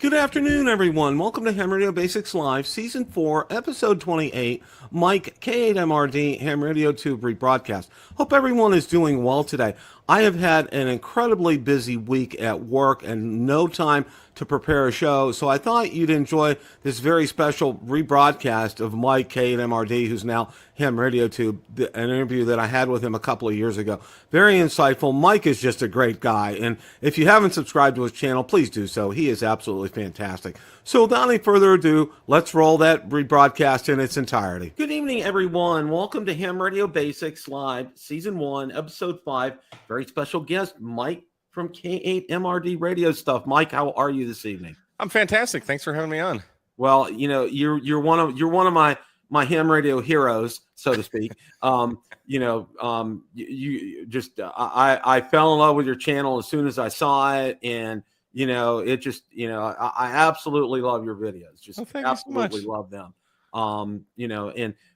Good afternoon, everyone. Welcome to Ham Radio Basics Live, Season 4, Episode 28, Mike K8MRD, Ham Radio Tube Rebroadcast. Hope everyone is doing well today. I have had an incredibly busy week at work and no time to prepare a show, so I thought you'd enjoy this very special rebroadcast of Mike K8MRD, who's now Ham Radio Tube, an interview that I had with him a couple of years ago. Very insightful. Mike is just a great guy, and if you haven't subscribed to his channel, please do so. He is absolutely fantastic. So without any further ado, let's roll that rebroadcast in its entirety. Good evening, everyone. Welcome to Ham Radio Basics Live, Season 1, Episode 5. Very special guest, Mike from K8MRD Radio Stuff. Mike, how are you this evening? I'm fantastic. Thanks for having me on. Well, you know, you're one of my ham radio heroes, so to speak. You just I fell in love with your channel as soon as I saw it, and I absolutely love your videos. Just absolutely love them. And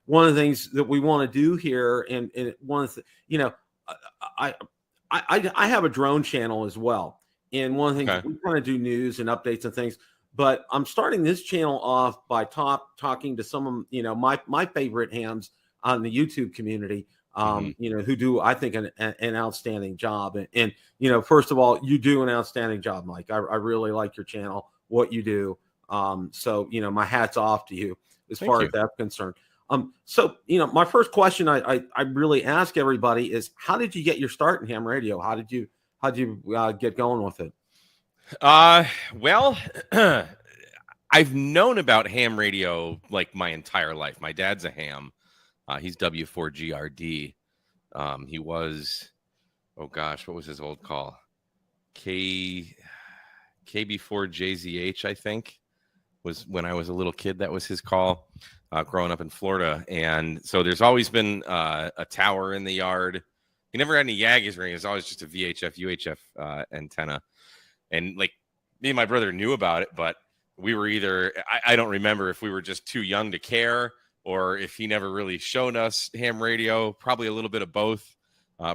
one of the things that we want to do here, and one of the, I have a drone channel as well, and one of the things we kind of do news and updates and things. But I'm starting this channel off by talking to some of my favorite hams on the YouTube community, who do, I think, an outstanding job. And first of all, you do an outstanding job, Mike. I really like your channel, what you do. So my hat's off to you as far as that's concerned. So my first question I really ask everybody is, how did you get your start in ham radio? How did you get going with it? Well, I've known about ham radio like my entire life. My dad's a ham. He's W4GRD. He was, oh gosh, what was his old call? KB4JZH, I think, was when I was a little kid. That was his call, growing up in Florida. And so there's always been a tower in the yard. He never had any Yaggies or anything. It was always just a VHF, UHF antenna. And like me and my brother knew about it, but we were either, I don't remember if we were just too young to care or if he never really showed us ham radio, probably a little bit of both,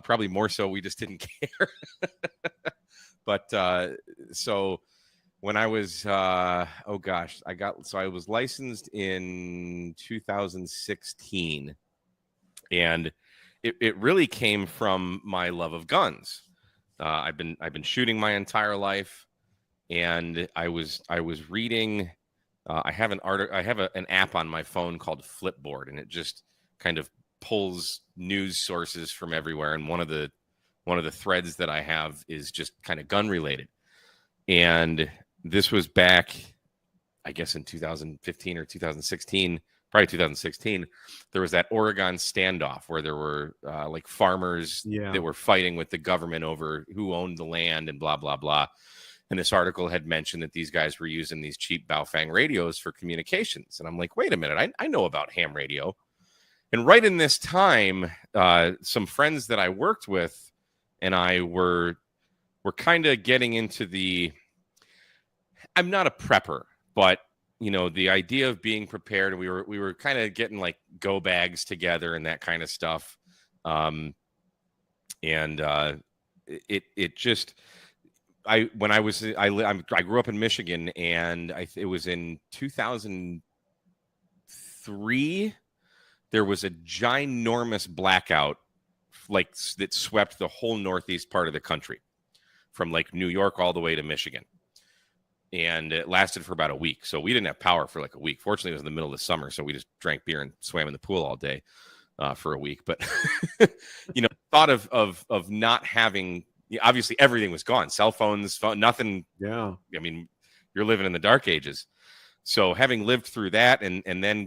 probably more so we just didn't care. But so when I was, I was licensed in 2016, and it really came from my love of guns. I've been shooting my entire life, and I was reading. I have an app on my phone called Flipboard, and it just kind of pulls news sources from everywhere. And one of the threads that I have is just kind of gun related. And this was back, I guess, in 2015 or 2016. Probably 2016, there was that Oregon standoff where there were like farmers that were fighting with the government over who owned the land and blah, blah, blah. And this article had mentioned that these guys were using these cheap Baofeng radios for communications. And I'm like, wait a minute, I know about ham radio. And right in this time, some friends that I worked with and I were kind of getting into I'm not a prepper, but the idea of being prepared, we were kind of getting like go bags together and that kind of stuff. I grew up in Michigan, and it was in 2003. There was a ginormous blackout like that swept the whole northeast part of the country from like New York all the way to Michigan. And it lasted for about a week. So we didn't have power for like a week. Fortunately, it was in the middle of the summer, so we just drank beer and swam in the pool all day for a week. But, thought of not having, obviously everything was gone. Cell phones, nothing. Yeah. I mean, you're living in the dark ages. So having lived through that and then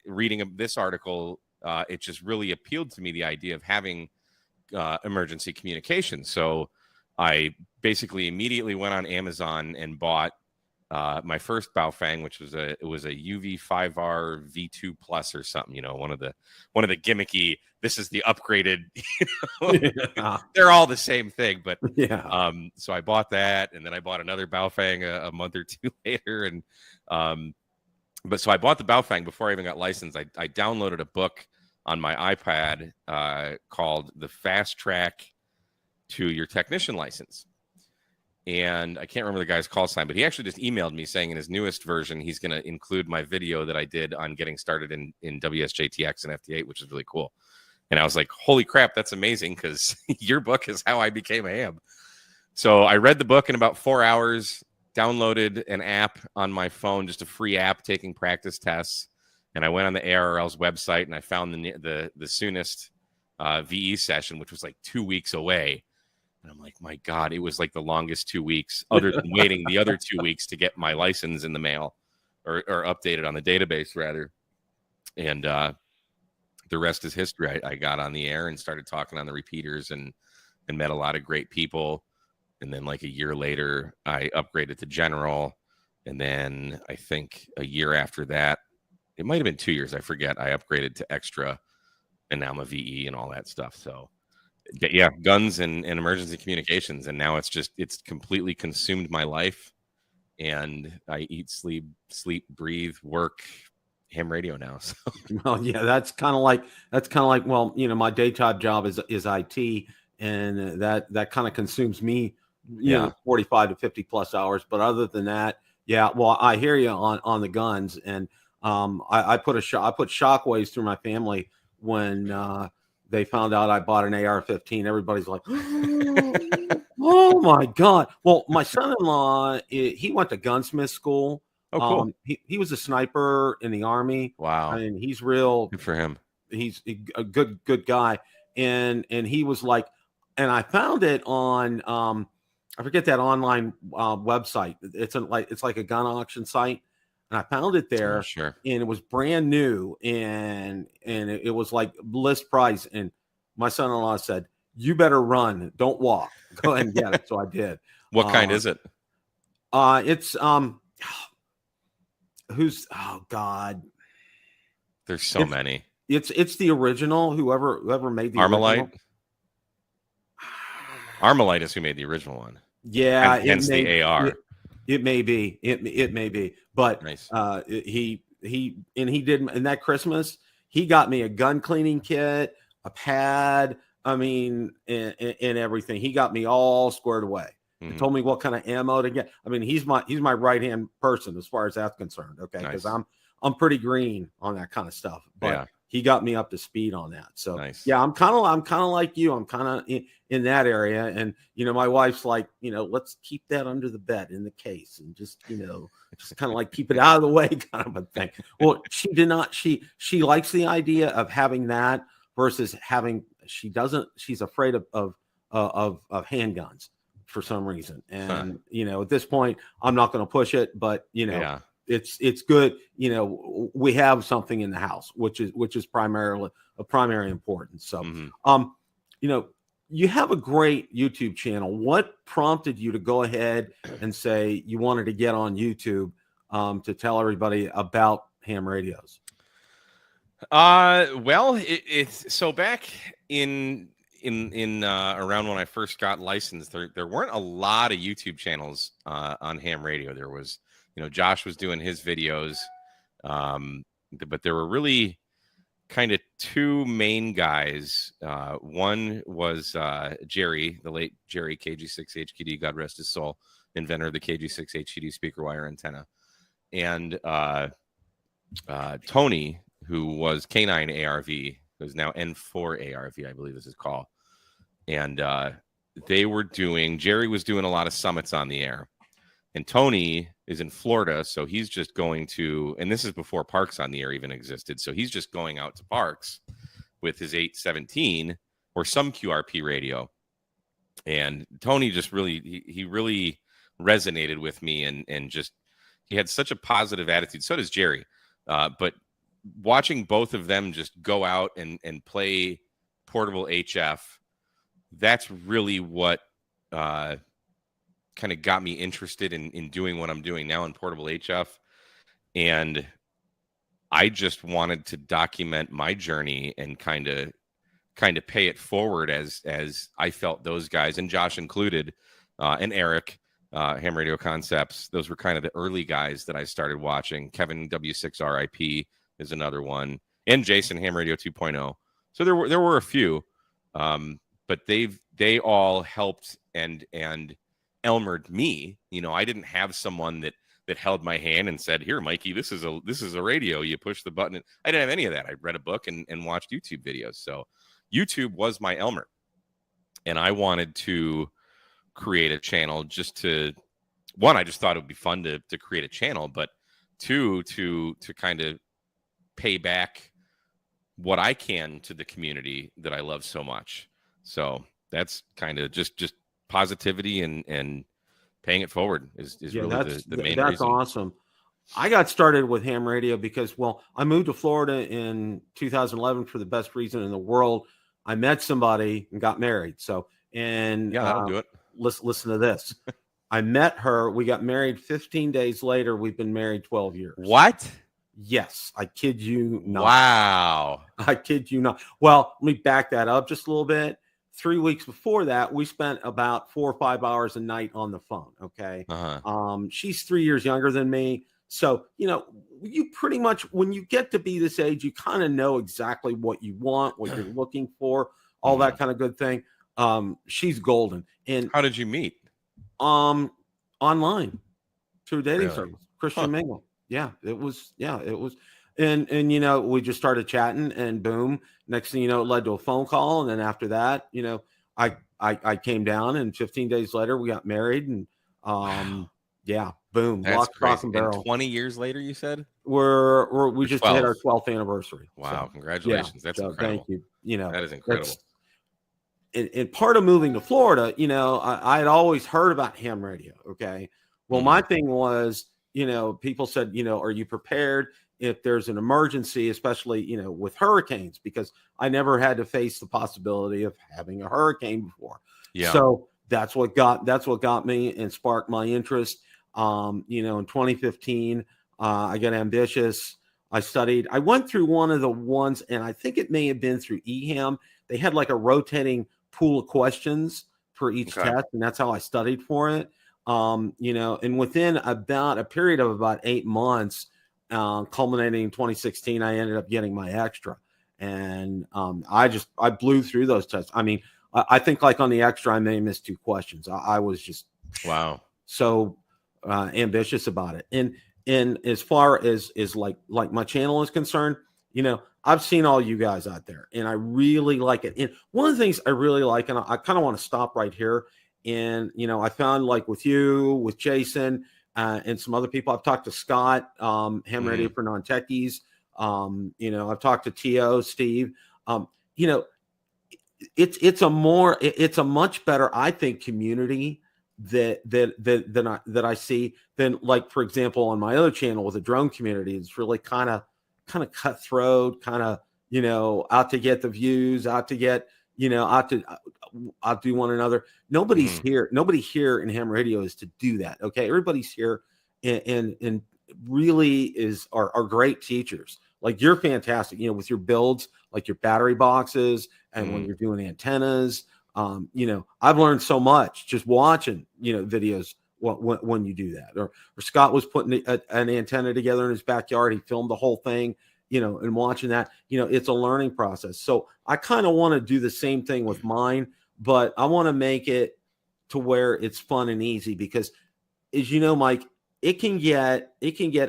reading this article, it just really appealed to me, the idea of having emergency communication. So I basically immediately went on Amazon and bought my first Baofeng, which was a UV5R V2 Plus or something. One of the gimmicky. This is the upgraded. They're all the same thing, but so I bought that, and then I bought another Baofeng a month or two later, and but so I bought the Baofeng before I even got licensed. I downloaded a book on my iPad called "The Fast Track to Your Technician License." and I can't remember the guy's call sign, but he actually just emailed me saying in his newest version he's going to include my video that I did on getting started in WSJTX and FT8, which is really cool. And I was like, holy crap, that's amazing, because your book is how I became a ham. So I read the book in about 4 hours, downloaded an app on my phone, just a free app taking practice tests. And I went on the ARRL's website and I found the soonest VE session, which was like 2 weeks away. And I'm like, my God, it was like the longest 2 weeks, other than waiting the other 2 weeks to get my license in the mail or updated on the database, rather. And the rest is history. I got on the air and started talking on the repeaters and met a lot of great people. And then like a year later, I upgraded to general. And then I think a year after that, it might have been 2 years, I forget, I upgraded to extra, and now I'm a VE and all that stuff. So yeah, guns and emergency communications. And now it's completely consumed my life. And I eat, sleep, breathe, work, ham radio now. So Well, yeah, that's kind of like, well, my daytime job is IT, and that kind of consumes me, 45 to 50 plus hours. But other than that, yeah, well, I hear you on the guns. And I put shockwaves through my family when they found out I bought an AR-15. Everybody's like, oh my God. Well, my son-in-law, he went to gunsmith school. oh, cool. He was a sniper in the Army. Wow. I mean, he's real. Good for him. He's a good guy. And he was like, and I found it on, I forget that online website. It's like a gun auction site. And I found it there. Oh, sure. And it was brand new, and it was like list price. And my son-in-law said, "You better run, don't walk. Go ahead and get it." So I did. What kind is it? It's who's, oh God, There's so many. It's the original. Whoever made the Armalite. original. Armalite is who made the original one. Yeah, hence the AR. It may be. It may be. But nice. He did, and that Christmas he got me a gun cleaning kit, a pad. I mean, and everything. He got me all squared away. He told me what kind of ammo to get. I mean, he's my right hand person as far as that's concerned. Okay, because nice. I'm pretty green on that kind of stuff. But yeah. He got me up to speed on that. So nice. Yeah, I'm kind of like you. I'm kind of in that area. And my wife's like, let's keep that under the bed in the case, and just kind of like keep it out of the way, kind of a thing. Well, she did not. She likes the idea of having that versus having. She's afraid of handguns for some reason. And at this point, I'm not going to push it, but yeah. It's good. We have something in the house, which is primarily of primary importance. So, you have a great YouTube channel. What prompted you to go ahead and say you wanted to get on YouTube to tell everybody about ham radios? Well, it's so back in around when I first got licensed, there weren't a lot of YouTube channels on ham radio. There was, Josh was doing his videos, but there were really kind of two main guys. One was Jerry, the late Jerry KG6HQD, God rest his soul, inventor of the KG6HQD speaker wire antenna, and Tony, who was K9ARV, who's now N4ARV, I believe is his call. And Jerry was doing a lot of summits on the air. And Tony is in Florida, so he's just going to, and this is before Parks on the Air even existed, so he's just going out to Parks with his 817 or some QRP radio. And Tony just really, he really resonated with me, and just, he had such a positive attitude. So does Jerry. But watching both of them just go out and play portable HF, that's really what kind of got me interested in doing what I'm doing now in portable HF. And I just wanted to document my journey and kind of pay it forward as I felt those guys, and Josh included, and Eric, Ham Radio Concepts. Those were kind of the early guys that I started watching. Kevin W6RIP is another one, and Jason, Ham Radio 2.0. So there were a few, but they all helped and Elmered me. You know, I didn't have someone that held my hand and said, "Here, Mikey, this is a radio. You push the button." I didn't have any of that. I read a book and watched YouTube videos. So YouTube was my Elmer, and I wanted to create a channel just to, one, I just thought it would be fun to create a channel, but two, to kind of pay back what I can to the community that I love so much. So that's kind of just positivity and paying it forward is really the main that's reason. Awesome. I got started with ham radio because, well, I moved to Florida in 2011 for the best reason in the world. I met somebody and got married. So, and yeah, that'll do it. Listen to this. I met her. We got married 15 days later. We've been married 12 years. What? Yes. I kid you not. Wow. I kid you not. Well, let me back that up just a little bit. 3 weeks before that, we spent about 4 or 5 hours a night on the phone. Okay. She's 3 years younger than me. So, you know, you pretty much, when you get to be this age, you kind of know exactly what you want, what you're looking for, all that kind of good thing. She's golden. And how did you meet? Online through dating service, Christian Mingle. Yeah, it was. And, you know, we just started chatting and boom, next thing you know, it led to a phone call. And then after that, you know, I came down and 15 days later we got married and, yeah, boom. That's crazy. And barrel. And 20 years later, you said? We just 12. hit our 12th anniversary. Wow. So, congratulations. That's incredible. Thank you. You know, that is incredible. And part of moving to Florida, you know, I had always heard about ham radio. Okay. Well, my thing was, you know, people said, you know, are you prepared if there's an emergency, especially, you know, with hurricanes, because I never had to face the possibility of having a hurricane before. Yeah. So that's what got me and sparked my interest. You know, in 2015, I got ambitious. I went through one of the ones, and I think it may have been through EHAM. They had like a rotating pool of questions for each test, and that's how I studied for it. You know, and within about a period of about 8 months, culminating in 2016, I ended up getting my extra, and I blew through those tests. I mean, I think like on the extra, I may have missed 2 questions. I was just so ambitious about it. And as far as like my channel is concerned, you know, I've seen all you guys out there, and I really like it. And one of the things I really like, and I kind of want to stop right here. And, you know, I found like with you, with Jason, and some other people, I've talked to Scott, Ham Radio for Non-Techies. You know, I've talked to T.O., Steve. You know, it's a much better, I think, community that I see than, like, for example, on my other channel with the drone community. It's really kind of cutthroat, kind of, you know, out to get the views, out to get, you know, out to outdo one another. Nobody's here. Nobody here in ham radio is to do that. Okay. Everybody's here and really are great teachers. Like, you're fantastic, you know, with your builds, like your battery boxes, and when you're doing antennas. You know, I've learned so much just watching, you know, videos when you do that. Or Scott was putting an antenna together in his backyard. He filmed the whole thing, you know, and watching that, you know, it's a learning process. So I kind of want to do the same thing with mine, but I want to make it to where it's fun and easy, because, as you know, Mike, it can get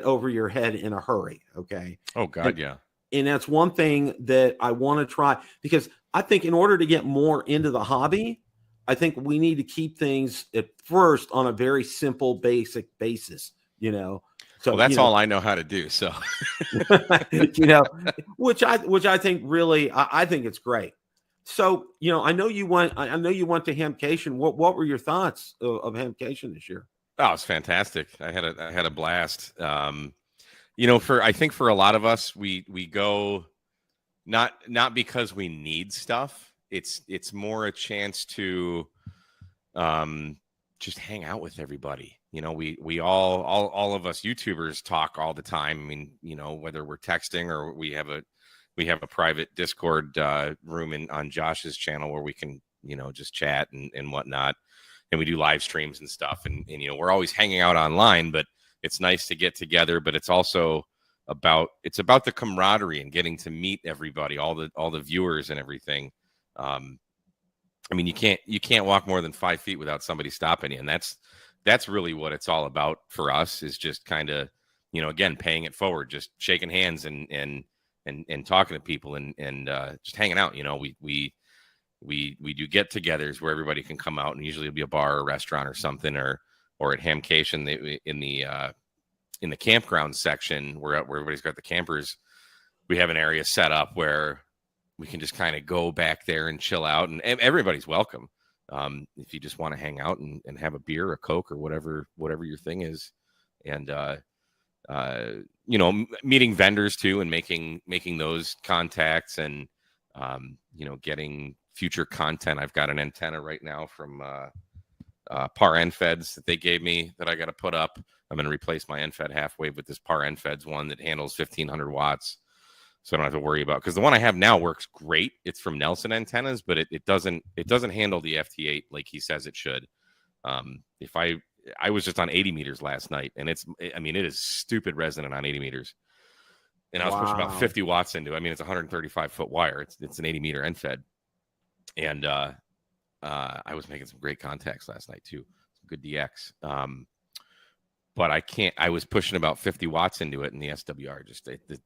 over your head in a hurry. Okay. Oh God. Yeah. And that's one thing that I want to try, because I think in order to get more into the hobby, I think we need to keep things at first on a very simple, basic basis, you know. So that's all I know how to do. So, you know, which I think really, I think it's great. So, you know, I know you went to Hamcation. What were your thoughts of Hamcation this year? Oh, it's fantastic. I had a blast. You know, I think for a lot of us, we go not because we need stuff. It's more a chance to just hang out with everybody. You know, we all of us YouTubers talk all the time. I mean, you know, whether we're texting or we have a private Discord room on Josh's channel where we can, you know, just chat and whatnot. And we do live streams and stuff. And, you know, we're always hanging out online, but it's nice to get together. But it's also about the camaraderie and getting to meet everybody, all the viewers and everything. I mean, you can't walk more than 5 feet without somebody stopping you. And that's really what it's all about for us, is just kind of, again, paying it forward, just shaking hands and talking to people and just hanging out. We do get-togethers where everybody can come out, and usually it'll be a bar or a restaurant or something, or at Hamcation in the campground section where everybody's got the campers. We have an area set up where we can just kind of go back there and chill out, and everybody's welcome. If you just want to hang out and have a beer, a Coke, or whatever your thing is, and meeting vendors too, and making those contacts, and getting future content. I've got an antenna right now from PAR NFEDs that they gave me that I got to put up. I'm going to replace my NFED half wave with this PAR NFEDs one that handles 1500 watts. So I don't have to worry about, because the one I have now works great. It's from Nelson Antennas, but it doesn't handle the FT8 like he says it should. If I was just on 80 meters last night, and it is stupid resonant on 80 meters. And I was pushing about 50 watts into it. I mean, it's 135 foot wire. It's an 80 meter NFED. And I was making some great contacts last night too. Some good DX. But I was pushing about 50 watts into it, and the SWR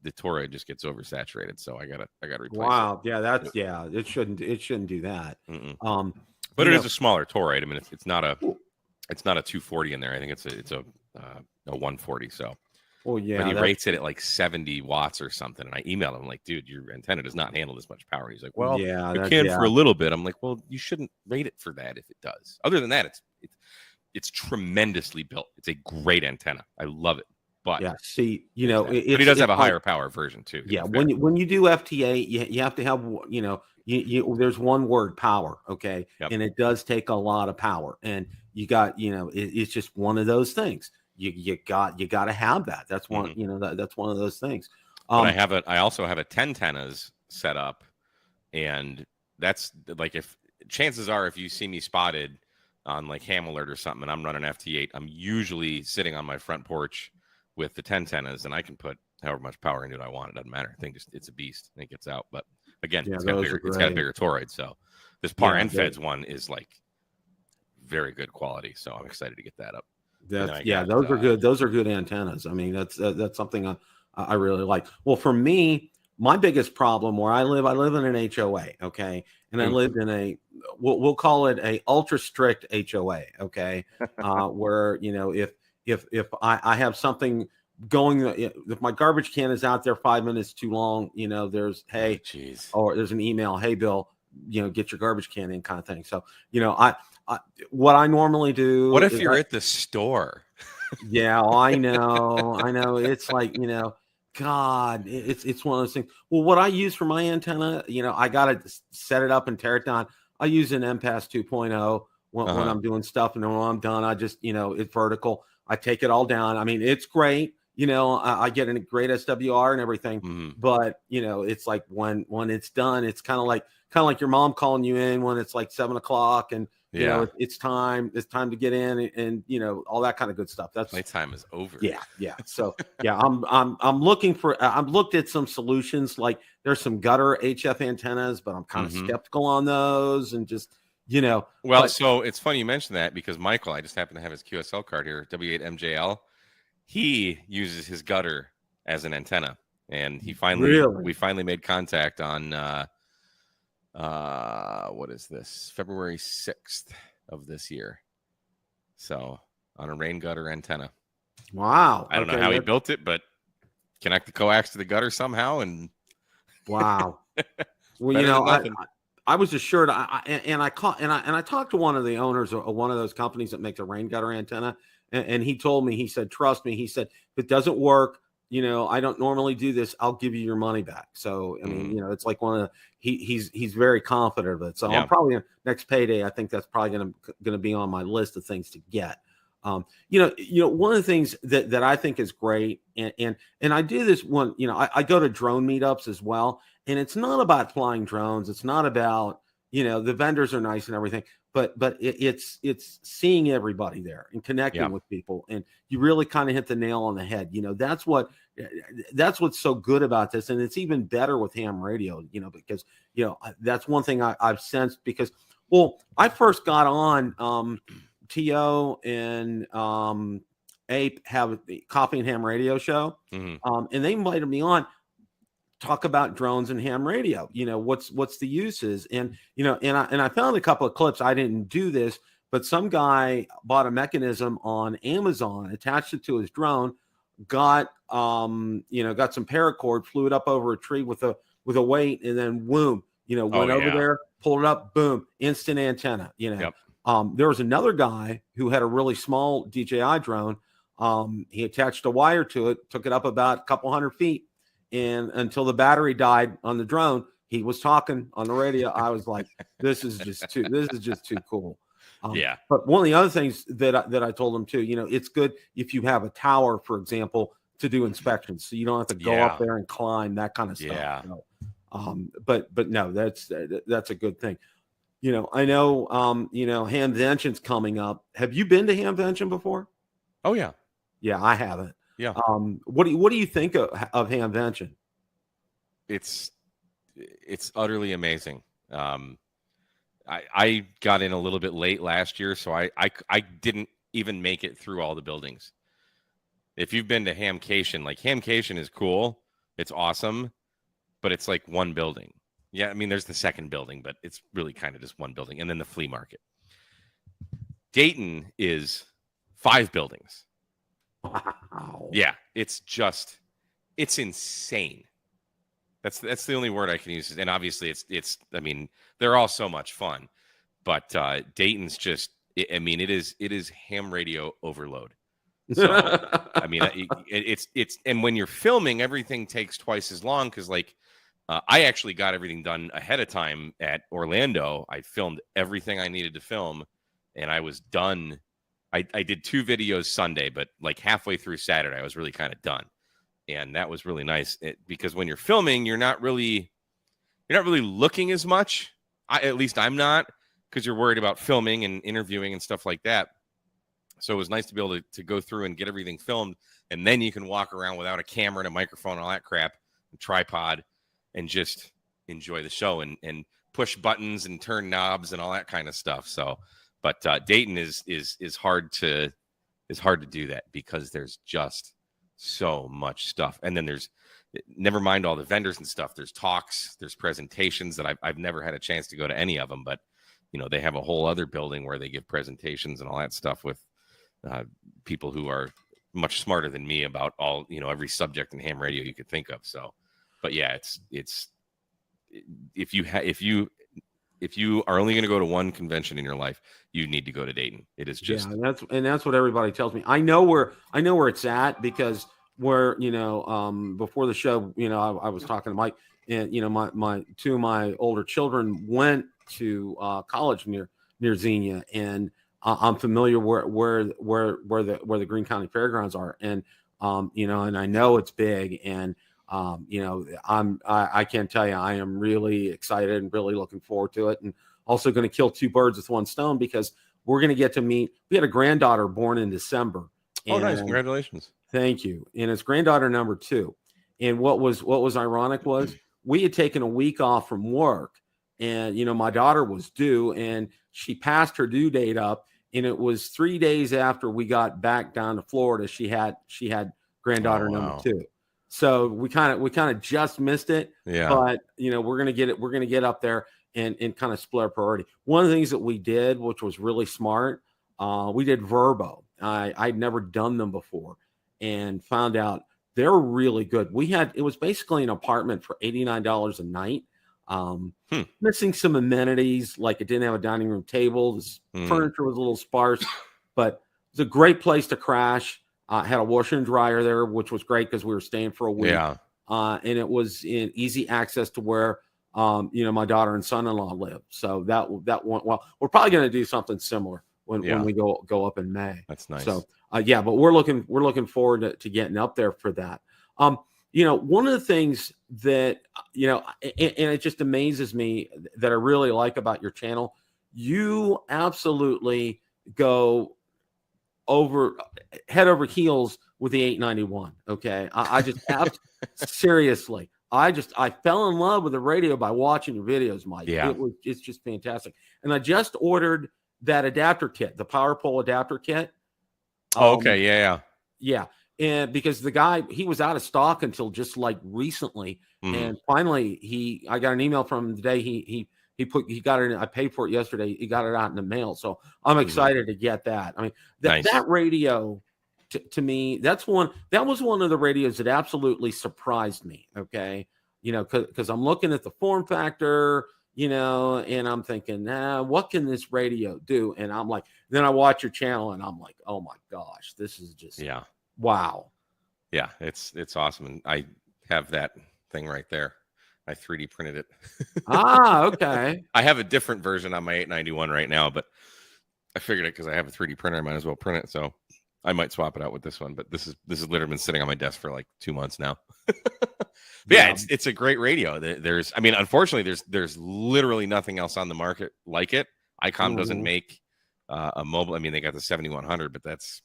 the toroid just gets oversaturated. So I gotta replace it. Yeah, it shouldn't do that. But it is a smaller toroid. I mean, it's not a 240 in there. I think it's a 140. So. Well, yeah. But he rates it at like 70 watts or something. And I emailed him, like, dude, your antenna does not handle this much power. And he's like, well, it can for a little bit. I'm like, well, you shouldn't rate it for that if it does. Other than that, it's tremendously built. It's a great antenna. I love it. But yeah, see, but he does have a higher power version too. Yeah, when you do FTA, you have to have, there's one word, power, okay? Yep. And it does take a lot of power. And you got, it's just one of those things. You got to have that. That's one, that's one of those things. But I also have a 10 antennas set up, and that's like, if chances are, if you see me spotted on like Ham Alert or something, and I'm running FT8, I'm usually sitting on my front porch with the 10 antennas, and I can put however much power into it I want. It doesn't matter. I think it's a beast. I think it gets out. But again, it's got a bigger toroid. So this PAR NFEDs one is like very good quality. So I'm excited to get that up. Those are good. Those are good antennas. I mean, that's something I really like. Well, for me, my biggest problem where I live in an HOA, okay, and I lived in we'll call it a ultra strict HOA, okay, where if I have something going, if my garbage can is out there 5 minutes too long, there's or there's an email, hey Bill, get your garbage can in, kind of thing. So what I normally do. What if you're at the store? Yeah, I know. It's like, God, it's one of those things. Well, what I use for my antenna, I got to set it up and tear it down. I use an MPAS 2.0 when I'm doing stuff, and then when I'm done, I just, it's vertical. I take it all down. I mean, it's great. I get a great SWR and everything, but it's like when it's done, it's kind of like your mom calling you in when it's like 7 o'clock and it's time to get in and all that kind of good stuff. That's playtime is over. Yeah. So I'm looking for, I've looked at some solutions, like there's some gutter HF antennas, but I'm kind of skeptical on those, and just, so it's funny you mentioned that, because Michael, I just happen to have his QSL card here, W8MJL. He uses his gutter as an antenna, and we finally made contact on what is this, February 6th of this year, so on a rain gutter antenna. Wow. I don't know how he built it, but connect the coax to the gutter somehow, and wow. Well, I was assured, I talked to one of the owners of one of those companies that makes a rain gutter antenna, and he told me, he said, trust me, he said, if it doesn't work, I don't normally do this, I'll give you your money back. So I mean, it's like one of the, he's very confident of it. So I'm probably next payday, I think that's probably going to be on my list of things to get. One of the things that I think is great, and I do this one, I go to drone meetups as well, and it's not about flying drones. It's not about, the vendors are nice and everything, but it's seeing everybody there and connecting with people. And you really kind of hit the nail on the head. That's what's so good about this. And it's even better with ham radio, because, that's one thing I've sensed, because Well, I first got on T.O. and Ape have the Coffee and Ham radio show, and they invited me on talk about drones and ham radio. What's the uses, and I found a couple of clips. I didn't do this, but some guy bought a mechanism on Amazon, attached it to his drone, got some paracord, flew it up over a tree with a weight, and then boom, went over there, pulled it up, boom, instant antenna. Yep. There was another guy who had a really small DJI drone. He attached a wire to it, took it up about a couple 100 feet, and until the battery died on the drone, he was talking on the radio. I was like, this is just too cool. But one of the other things that I told him too, it's good if you have a tower, for example, to do inspections, so you don't have to go up there and climb, that kind of stuff. Yeah. But no, that's a good thing. I know, Hamvention's coming up. Have you been to Hamvention before? Oh yeah. Yeah, I haven't. Yeah. What do you think of Hamvention? It's utterly amazing. I got in a little bit late last year, so I didn't even make it through all the buildings. If you've been to Hamcation, like Hamcation is cool. It's awesome, but it's like one building. Yeah, I mean, there's the second building, but it's really kind of just one building. And then the flea market. Dayton is 5 buildings. Wow. Yeah, it's insane. That's the only word I can use. And obviously I mean, they're all so much fun, but Dayton's just, it is ham radio overload. So, I mean, it's, and when you're filming, everything takes twice as long. Cause like, I actually got everything done ahead of time at Orlando. I filmed everything I needed to film and I was done. I did 2 videos Sunday, but like halfway through Saturday, I was really kind of done. And that was really nice because when you're filming, you're not really looking as much. At least I'm not, because you're worried about filming and interviewing and stuff like that. So it was nice to be able to go through and get everything filmed. And then you can walk around without a camera and a microphone and all that crap and tripod and just enjoy the show and push buttons and turn knobs and all that kind of stuff. So, but Dayton is hard to do that because there's just so much stuff. And then there's, never mind all the vendors and stuff. There's talks, there's presentations that I've never had a chance to go to any of them, but they have a whole other building where they give presentations and all that stuff with people who are much smarter than me about all, every subject in ham radio you could think of. So, but yeah, it's if you are only going to go to one convention in your life, you need to go to Dayton. It is just, that's what everybody tells me. I know where it's at because before the show, I was talking to Mike, and my 2 of my older children went to college near Xenia, and I'm familiar where the Greene County Fairgrounds are, and and I know it's big, and I can't tell you, I am really excited and really looking forward to it, and also going to kill 2 birds with one stone because we're going to get to meet. We had a granddaughter born in December. Oh, nice! Congratulations. Thank you. And it's granddaughter number 2. And what was ironic was we had taken a week off from work, and my daughter was due, and she passed her due date up, and it was 3 days after we got back down to Florida. She had granddaughter number 2. So we kind of just missed it. Yeah. But we're gonna get up there and kind of split our priority. One of the things that we did, which was really smart, we did Verbo. I'd never done them before, and found out they're really good. It was basically an apartment for $89 a night. Missing some amenities, like it didn't have a dining room table. The furniture was a little sparse, but it was a great place to crash. Had a washer and dryer there, which was great because we were staying for a week. Yeah. And it was in easy access to where my daughter and son-in-law live. So that went well. We're probably going to do something similar when we go up in May. That's nice. So but we're looking forward to getting up there for that. One of the things that and it just amazes me that I really like about your channel, you absolutely go head over heels with the 891. Okay. I just seriously, I fell in love with the radio by watching your videos, Mike. Yeah. It's just fantastic. And I just ordered that adapter kit, the Power Pole adapter kit. Okay. Yeah. Yeah. And because the guy, he was out of stock until just like recently. And finally I got an email from him today. He got it. I paid for it yesterday. He got it out in the mail. So I'm excited to get that. I mean, that radio to me, that was one of the radios that absolutely surprised me. Okay. Cause I'm looking at the form factor, and I'm thinking, what can this radio do? And I'm like, then I watch your channel and I'm like, oh my gosh, this is just, wow. Yeah. It's awesome. And I have that thing right there. I 3D printed it. Okay. I have a different version on my 891 right now, but I figured it because I have a 3D printer. I might as well print it. So I might swap it out with this one. But this has literally been sitting on my desk for like 2 months now. Yeah, it's a great radio. Unfortunately, there's literally nothing else on the market like it. ICOM doesn't make a mobile. I mean, they got the 7100, but that's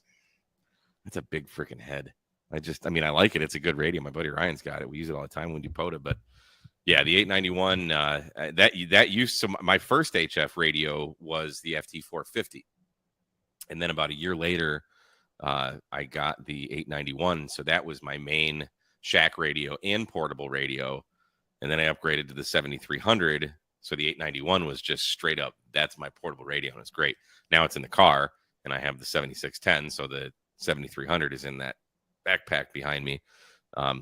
a big freaking head. I like it. It's a good radio. My buddy Ryan's got it. We use it all the time when we do POTA, but. Yeah, the 891, that used to, my first HF radio was the FT450. And then about a year later, I got the 891. So that was my main shack radio and portable radio. And then I upgraded to the 7300. So the 891 was just straight up, that's my portable radio. And it's great. Now it's in the car and I have the 7610. So the 7300 is in that backpack behind me.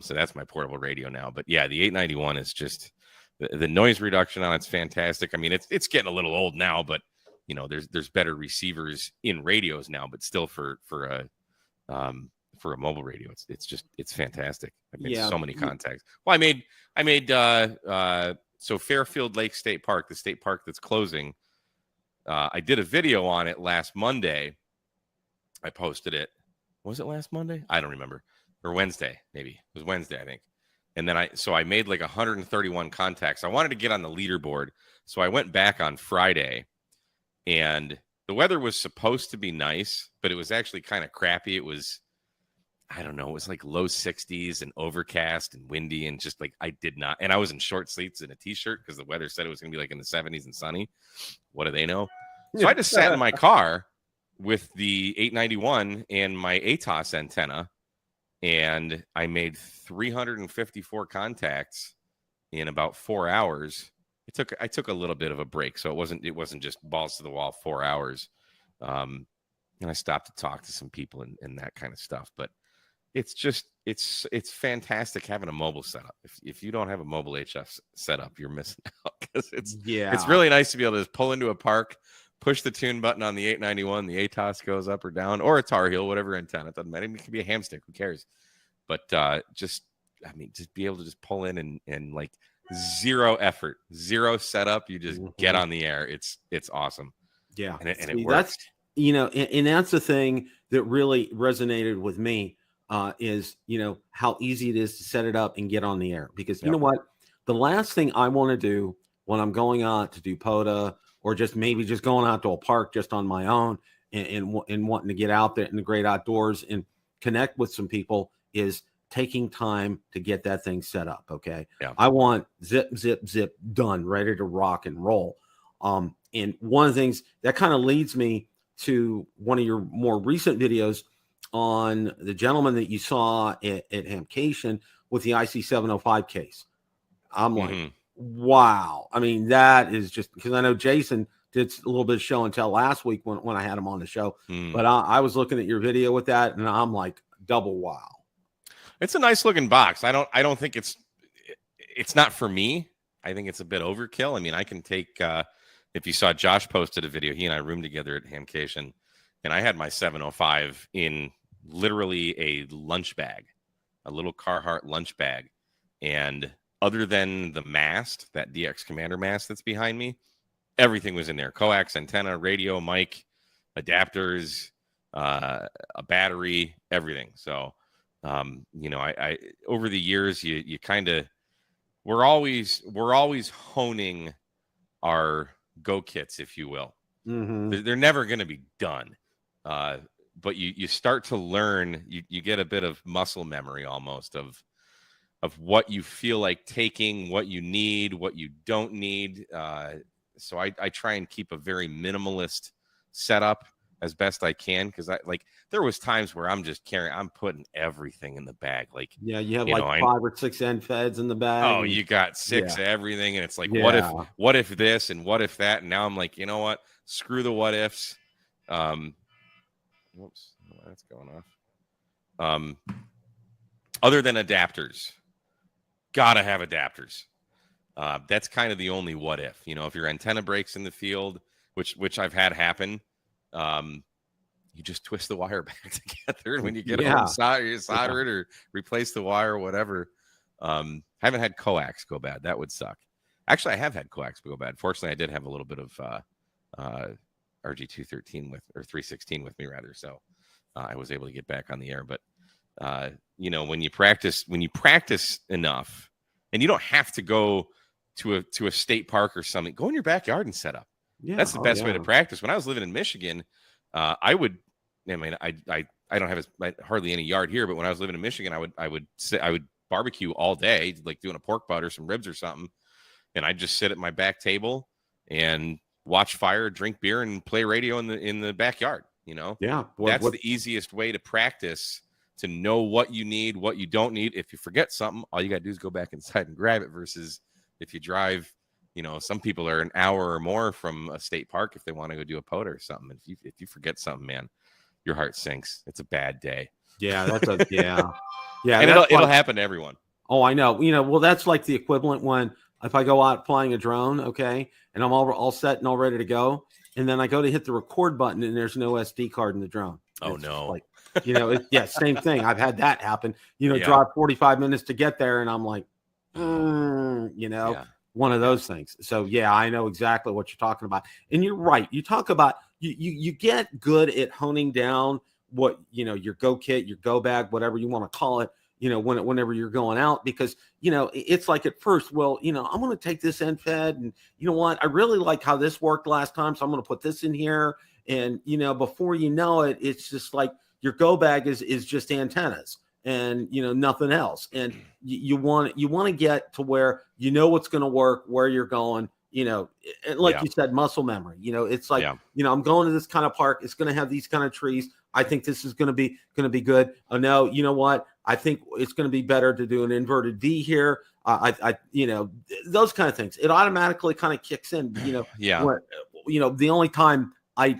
So that's my portable radio now. But yeah, the 891 is just the noise reduction on it's fantastic. I mean, it's getting a little old now, but there's better receivers in radios now, but still for a mobile radio, it's fantastic. I've made so many contacts. Well, I made so Fairfield Lake State Park, the state park that's closing. I did a video on it last Monday. I posted it. Was it last Monday? I don't remember. Or Wednesday, maybe. It was Wednesday, I think. And then I made like 131 contacts. I wanted to get on the leaderboard. So I went back on Friday and the weather was supposed to be nice, but it was actually kind of crappy. It was, I don't know, it was like low 60s and overcast and windy and just like I did not. And I was in short sleeves and a t-shirt because the weather said it was going to be like in the 70s and sunny. What do they know? So I just sat in my car with the 891 and my ATOS antenna. And I made 354 contacts in about 4 hours. I took a little bit of a break, so it wasn't just balls to the wall 4 hours. And I stopped to talk to some people and that kind of stuff. But it's fantastic having a mobile setup. If you don't have a mobile HF setup, you're missing out because it's really nice to be able to just pull into a park, push the tune button on the 891, the ATOS goes up or down, or a Tar Heel, whatever antenna. It doesn't matter. It could be a hamstick. Who cares? But just be able to just pull in and like zero effort, zero setup. You just get on the air. It's awesome. Yeah. And it works. And that's the thing that really resonated with me is, how easy it is to set it up and get on the air. Because you know what? The last thing I want to do when I'm going out to do POTA or just maybe just going out to a park just on my own and wanting to get out there in the great outdoors and connect with some people is taking time to get that thing set up. Okay. Yeah. I want zip, zip, zip done, ready to rock and roll. And one of the things that kind of leads me to one of your more recent videos on the gentleman that you saw at Hamcation with the IC705 case. I'm like, wow. I mean, that is just because I know Jason did a little bit of show and tell last week when I had him on the show, but I was looking at your video with that and I'm like double wow. It's a nice looking box. I don't think it's not for me. I think it's a bit overkill. I mean, I can take, if you saw Josh posted a video, he and I roomed together at Hamcation and I had my 705 in literally a lunch bag, a little Carhartt lunch bag. And other than the mast, that DX Commander mast that's behind me, everything was in there. Coax, antenna, radio, mic, adapters, a battery, everything. So, I over the years, you kind of, we're always honing our go kits, if you will. They're never going to be done. But you start to learn, you get a bit of muscle memory almost of what you feel like taking, what you need, what you don't need. So I try and keep a very minimalist setup as best I can, because there was times where I'm putting everything in the bag. Like, Yeah, you have you like know, 5 or 6 end feds in the bag. oh, and- you got 6 Yeah. of everything, and it's like, Yeah. what if this and what if that? And now I'm like, you know what? Screw the what ifs. Whoops, that's going off. Other than adapters, gotta have adapters. That's kind of the only what if. You know, if your antenna breaks in the field, which I've had happen, you just twist the wire back together, and when you get home, solder it or replace the wire or whatever. I haven't had coax go bad. That would suck. Actually, I have had coax go bad. Fortunately, I did have a little bit of RG213 or 316 with me rather, so I was able to get back on the air. But you know, when you practice enough, and you don't have to go to a state park or something, go in your backyard and set up. Yeah, that's the best way to practice. When I was living in Michigan, I don't have hardly any yard here, but when I was living in Michigan, I would barbecue all day, like doing a pork butt or some ribs or something, and I'd just sit at my back table and watch fire, drink beer, and play radio in the backyard. You know, that's the easiest way to practice, to know what you need, what you don't need. If you forget something, all you got to do is go back inside and grab it, versus if you drive, you know, some people are an hour or more from a state park if they want to go do a POTA or something. If you forget something, man, your heart sinks. It's a bad day. Yeah, yeah. And it'll happen to everyone. Oh, I know. You know, well, that's like the equivalent when if I go out flying a drone, okay, and I'm all set and all ready to go, and then I go to hit the record button and there's no SD card in the drone. Oh, no. Like, you know, same thing. I've had that happen. You know, drive 45 minutes to get there, and I'm like, you know, one of those things. So, yeah, I know exactly what you're talking about. And you're right. You talk about you get good at honing down what, you know, your go kit, your go bag, whatever you want to call it, you know, whenever you're going out, because, you know, it's like at first, well, you know, I'm going to take this end fed, and you know what, I really like how this worked last time, so I'm going to put this in here. And, you know, before you know it, it's just like your go bag is just antennas and, you know, nothing else. And you want to get to where you know what's going to work, where you're going, you know, and like you said, muscle memory. You know, it's like, you know, I'm going to this kind of park. It's going to have these kind of trees. I think this is going to be good. Oh no, you know what? I think it's going to be better to do an inverted V here. You know, those kind of things. It automatically kind of kicks in. You know, where, you know, the only time I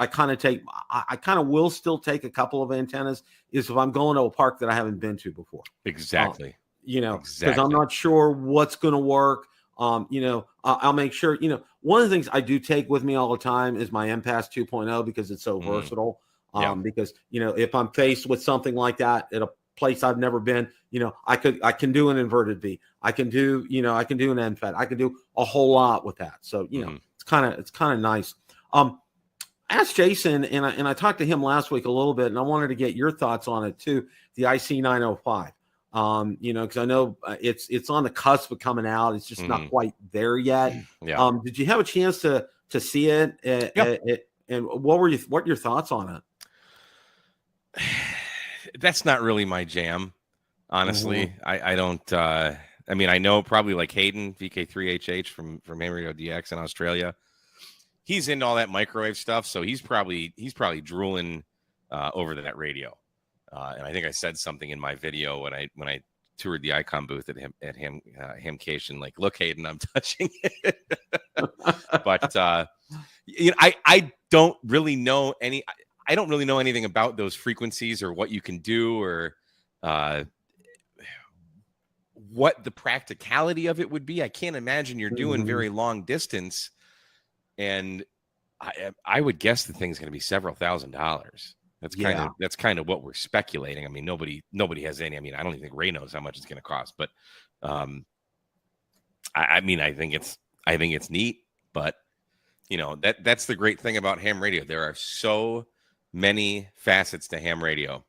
kind of will still take a couple of antennas is if I'm going to a park that I haven't been to before. Exactly. You know, because I'm not sure what's going to work. You know, I'll make sure, you know, one of the things I do take with me all the time is my MPAS 2.0 because it's so versatile. Because, you know, if I'm faced with something like that at a place I've never been, you know, I can do an inverted V. I can do an NFET. I can do a whole lot with that. So, you know, it's kind of nice. Ask Jason, and I talked to him last week a little bit, and I wanted to get your thoughts on it too. The IC905. You know, because I know it's on the cusp of coming out. It's just not quite there yet. Did you have a chance to see it? And what were your thoughts on it? That's not really my jam, honestly. I don't. I mean, I know probably like Hayden VK3HH from Ham Radio DX in Australia. He's into all that microwave stuff, so he's probably drooling over that radio. And I think I said something in my video when I toured the Icon booth at Hamcation, like, look, Hayden, I'm touching it. But you know, I don't really know anything about those frequencies or what you can do or what the practicality of it would be. I can't imagine you're doing very long distance, and I would guess the thing's going to be several $1,000s. That's kind of what we're speculating. I mean, nobody has any. I mean, I don't even think Ray knows how much it's going to cost, but I mean, I think it's neat, but you know, that's the great thing about ham radio. There are so many facets to ham radio.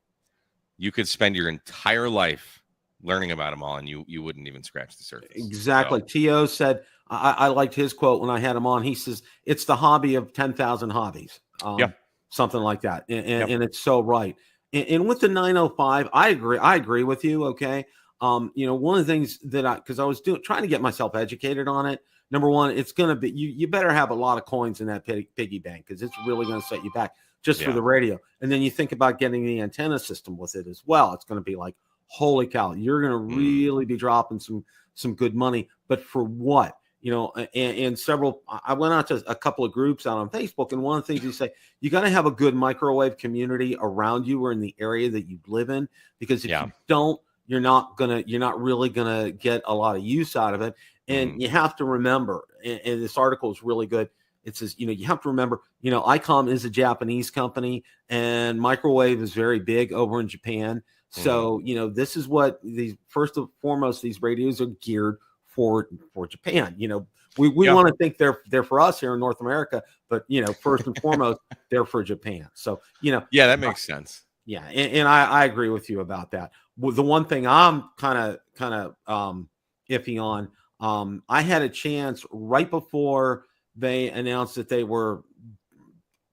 You could spend your entire life learning about them all, and you wouldn't even scratch the surface. Exactly. So, T.O. said, I liked his quote when I had him on. He says, it's the hobby of 10,000 hobbies. Something like that. And it's so right. And with the 905, I agree with you. Okay. One of the things that because I was trying to get myself educated on it. Number one, it's going to be, you better have a lot of coins in that piggy bank, because it's really going to set you back just for the radio. And then you think about getting the antenna system with it as well. It's going to be like, holy cow, you're going to really be dropping some good money. But for what? And several, I went out to a couple of groups out on Facebook, and one of the things you say, you got to have a good microwave community around you or in the area that you live in, because if you don't, you're not really gonna get a lot of use out of it. And you have to remember, and this article is really good. It says, you have to remember, ICOM is a Japanese company, and microwave is very big over in Japan. So, this is what first and foremost, these radios are geared for Japan. We want to think they're for us here in North America, but first and foremost, they're for Japan. So, that makes sense. Yeah. And I agree with you about that. The one thing I'm kind of iffy on, I had a chance right before they announced that they were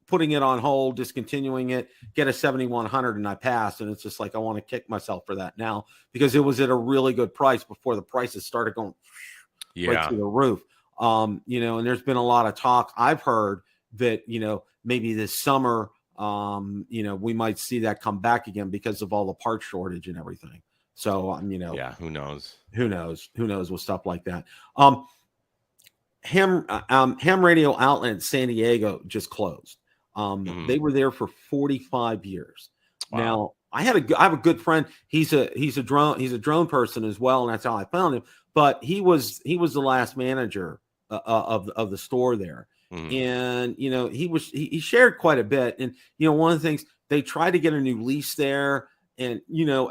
putting it on hold, discontinuing it, get a 7100, and I passed. And it's just like, I want to kick myself for that now, because it was at a really good price before the prices started going right through the roof. And there's been a lot of talk. I've heard that, maybe this summer, we might see that come back again because of all the part shortage and everything. So, who knows with stuff like that. Ham radio outlet in San Diego just closed. They were there for 45 years. Wow. Now, I have a good friend. He's a drone person as well, and that's how I found him. But he was the last manager of the store there. And he shared quite a bit. And one of the things, they tried to get a new lease there, and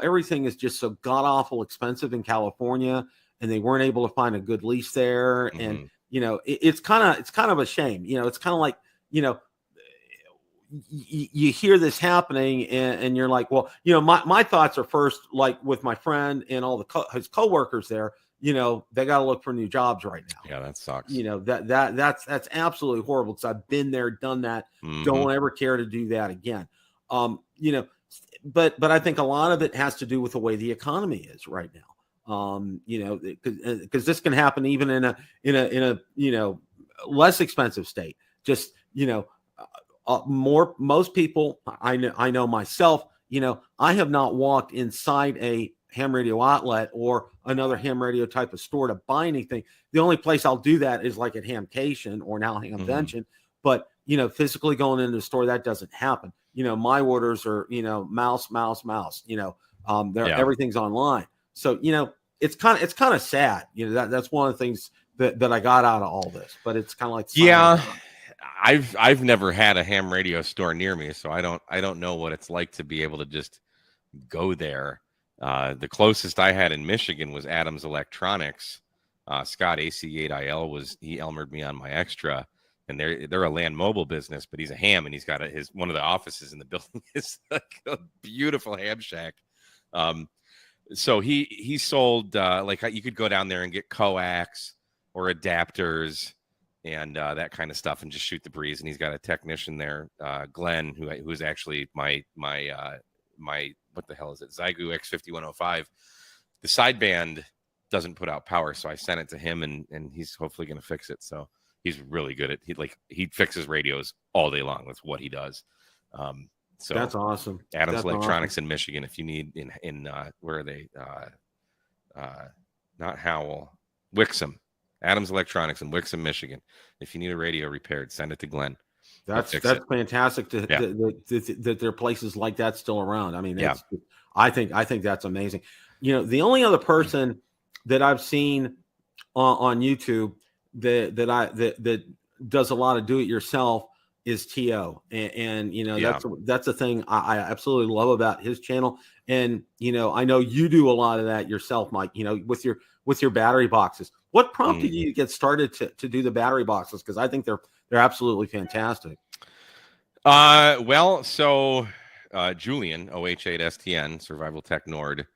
everything is just so god awful expensive in California, and they weren't able to find a good lease there. And it's kind of a shame. It's kind of like you hear this happening, and you're like, well, my thoughts are first, like with my friend and all his coworkers there. They got to look for new jobs right now. Yeah, that sucks. That's absolutely horrible, because I've been there, done that. Don't ever care to do that again. But I think a lot of it has to do with the way the economy is right now. Because this can happen even in a less expensive state. Just most people, I know myself. I have not walked inside a ham radio outlet or another ham radio type of store to buy anything. The only place I'll do that is like at Hamcation or now Hamvention. But physically going into the store, that doesn't happen. My orders are mouse. Everything's online. So it's kind of sad. That's one of the things that I got out of all this. But it's kind of like I've never had a ham radio store near me, so I don't know what it's like to be able to just go there. The closest I had in Michigan was Adams Electronics. Scott AC8IL he Elmered me on my extra, and they're a land mobile business, but he's a ham, and he's got one of the offices in the building is like a beautiful ham shack. So he sold like you could go down there and get coax or adapters and that kind of stuff, and just shoot the breeze. And he's got a technician there, Glenn, who's actually my what the hell is it? Zygu X5105. The sideband doesn't put out power, so I sent it to him, and he's hopefully going to fix it. So he's really good at he fixes radios all day long. That's what he does. So that's awesome. Adams Electronics in Michigan. If you need in where are they? Not Howell, Wixom. Adams Electronics in Wixom, Michigan. If you need a radio repaired, send it to Glenn. That's fantastic that there are places like that still around. I mean, I think that's amazing. The only other person that I've seen on YouTube that does a lot of do it yourself is T.O. And that's the thing I absolutely love about his channel. And I know you do a lot of that yourself, Mike. With your battery boxes. What prompted you to get started to do the battery boxes? Because I think they're absolutely fantastic. So Julian, OH8STN, Survival Tech Nord.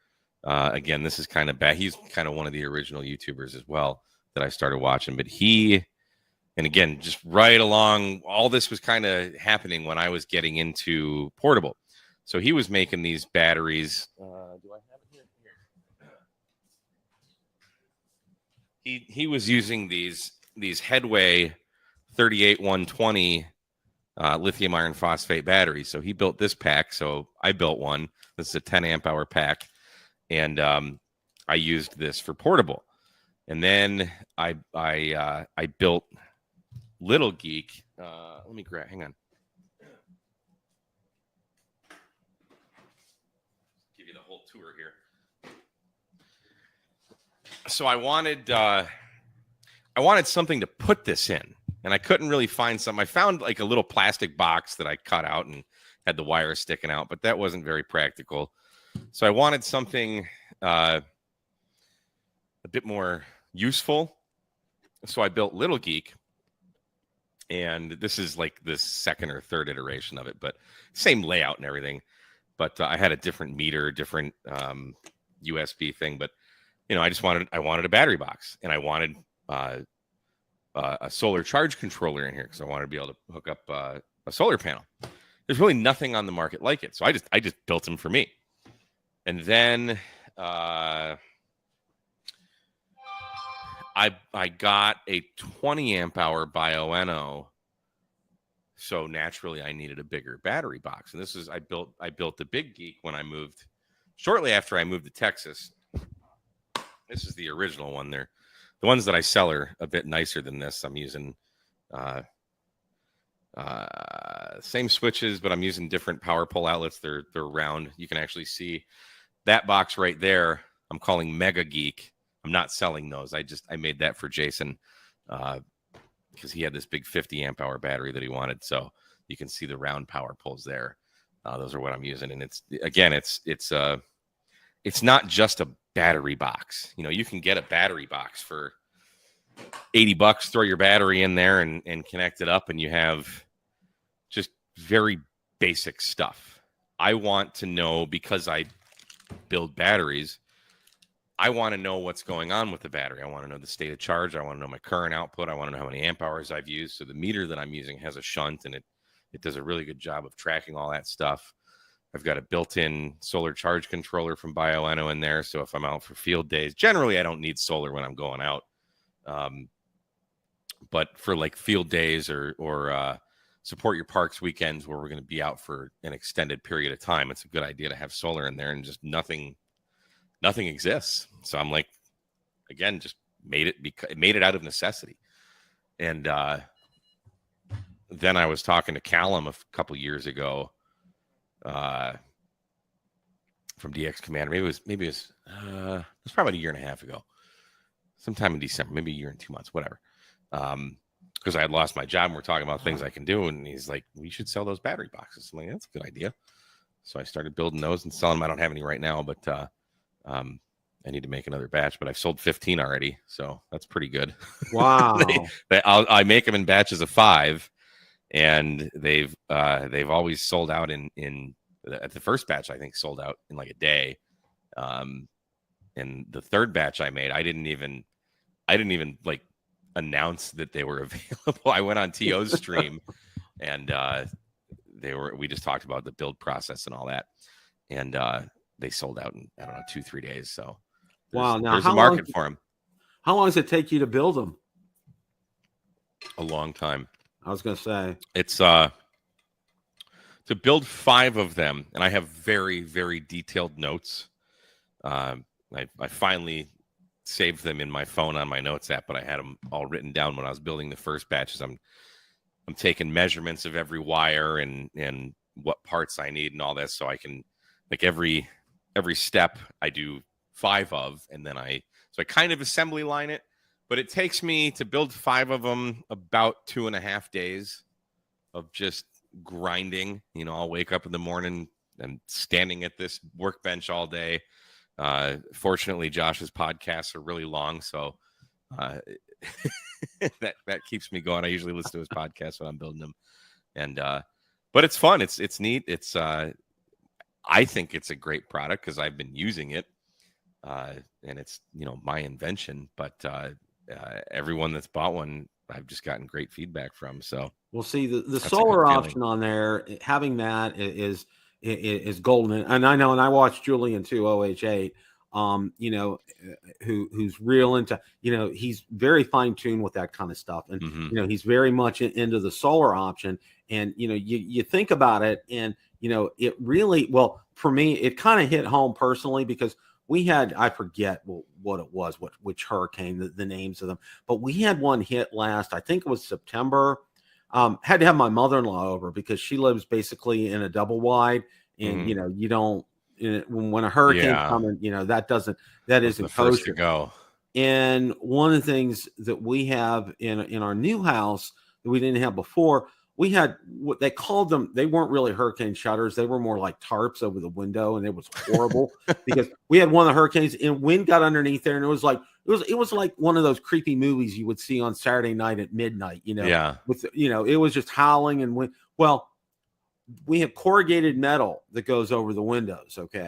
Again, this is kind of bad. He's kind of one of the original YouTubers as well that I started watching. But and again, just right along, all this was kind of happening when I was getting into portable. So he was making these batteries. Do I have it here? he was using these Headway 38120 lithium iron phosphate batteries. So he built this pack. So I built one. This is a 10 amp hour pack, and I used this for portable. And then I built Little Geek. Let me grab. Hang on. Give you the whole tour here. So I wanted something to put this in, and I couldn't really find something. I found like a little plastic box that I cut out and had the wire sticking out, but that wasn't very practical. So I wanted something a bit more useful. So I built Little Geek, and this is like the second or third iteration of it, but same layout and everything. But I had a different meter, different USB thing, but I wanted a battery box, and I wanted a solar charge controller in here because I wanted to be able to hook up a solar panel. There's really nothing on the market like it, so I just built them for me. And then I got a 20 amp hour Bioenno, so naturally I needed a bigger battery box. And this is I built the Big Geek when I moved, shortly after I moved to Texas. This is the original one there. The ones that I sell are a bit nicer than this. I'm using same switches, but I'm using different power pole outlets. They're round. You can actually see that box right there. I'm calling Mega Geek. I'm not selling those. I made that for Jason because he had this big 50 amp hour battery that he wanted. So you can see the round power poles there. Those are what I'm using. And it's not just a battery box. You can get a battery box for $80, throw your battery in there and connect it up, and you have just very basic stuff. I want to know, because I build batteries, I want to know what's going on with the battery. I want to know the state of charge. I want to know my current output. I want to know how many amp hours I've used. So the meter that I'm using has a shunt, and it does a really good job of tracking all that stuff. I've got a built-in solar charge controller from Bioenno in there. So if I'm out for field days, generally I don't need solar when I'm going out. But for like field days or support your parks weekends where we're going to be out for an extended period of time, it's a good idea to have solar in there, and just nothing exists. So I'm like, again, just made it out of necessity. And then I was talking to Callum a couple years ago from DX Commander. Maybe it was probably about a year and a half ago, sometime in December, maybe a year and 2 months, whatever. Because I had lost my job and we're talking about things I can do. And he's like, we should sell those battery boxes. I'm like, that's a good idea. So I started building those and selling them. I don't have any right now, but I need to make another batch, but I've sold 15 already. So that's pretty good. Wow. I make them in batches of 5, and they've always sold out at the first batch, I think sold out in like a day. And the third batch I made, I didn't even like announce that they were available. I went on TO's stream and we just talked about the build process and all that. And they sold out in, I don't know, 2-3 days. So wow. Now there's a market for them. How long does it take you to build them? A long time. I was going to say it's to build 5 of them. And I have very, very detailed notes. I finally saved them in my phone on my notes app, but I had them all written down when I was building the first batches. I'm taking measurements of every wire and what parts I need and all that, so I can, like, every step I do 5 of, and then I kind of assembly line it, but it takes me to build 5 of them about 2.5 days of just grinding. I'll wake up in the morning and standing at this workbench all day. Fortunately, Josh's podcasts are really long, so that keeps me going. I usually listen to his podcast when I'm building them, and but it's fun. It's neat. It's I think it's a great product because I've been using it, and it's my invention. But everyone that's bought one, I've just gotten great feedback from. So we'll see the solar option on there. Having that is golden. And I know, and I watched Julian too, OH8. you know, who's real into, you know, he's very fine tuned with that kind of stuff. And, you know, he's very much into the solar option. And, you know, you think about it and, you know, it really, well, for me, it kind of hit home personally because we had, I forget what it was, which hurricane, the names of them, but we had one hit last, I think it was September. Had to have my mother-in-law over because she lives basically in a double wide, and you know, you don't, when a hurricane's coming, you know, that isn't the first to kosher. go. And one of the things that we have in our new house that we didn't have before, we had what they called them. They weren't really hurricane shutters. They were more like tarps over the window. And it was horrible because we had one of the hurricanes and wind got underneath there. And it was like one of those creepy movies you would see on Saturday night at midnight, you know, with, you know, it was just howling and wind. Well, we have corrugated metal that goes over the windows. Okay.